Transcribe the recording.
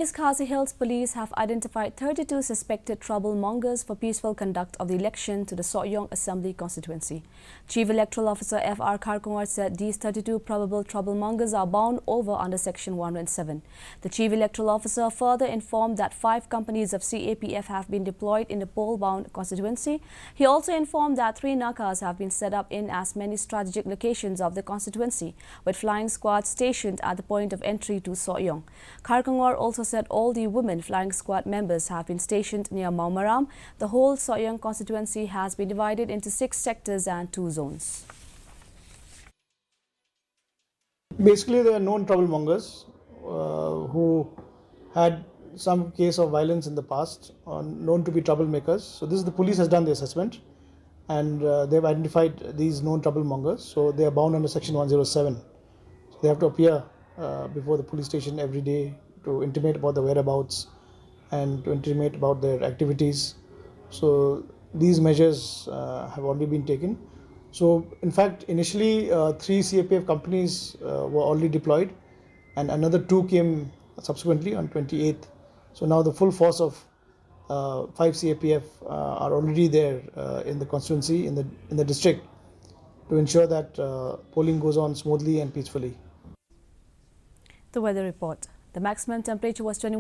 Khasi Hills police have identified 32 suspected trouble-mongers for peaceful conduct of the election to the Soyong Assembly constituency. Chief Electoral Officer F.R. Kharkongwar said these 32 probable trouble-mongers are bound over under Section 107. The Chief Electoral Officer further informed that 5 companies of CAPF have been deployed in the poll-bound constituency. He also informed that 3 nakas have been set up in as many strategic locations of the constituency, with flying squads stationed at the point of entry to Soyong. Kharkongwar also said all the women flying squad members have been stationed near Maumaram. The whole Soyong constituency has been divided into 6 sectors and 2 zones. Basically, they are known trouble-mongers who had some case of violence in the past, known to be troublemakers. So this is the police has done the assessment, and they have identified these known trouble-mongers. So they are bound under Section 107. So they have to appear before the police station every day to intimate about the whereabouts and to intimate about their activities. So these measures have already been taken. So in fact, initially 3 CAPF companies were already deployed, and another 2 came subsequently on 28th. So now the full force of 5 CAPF are already there in the constituency, in the district, to ensure that polling goes on smoothly and peacefully. The weather report. The maximum temperature was 21.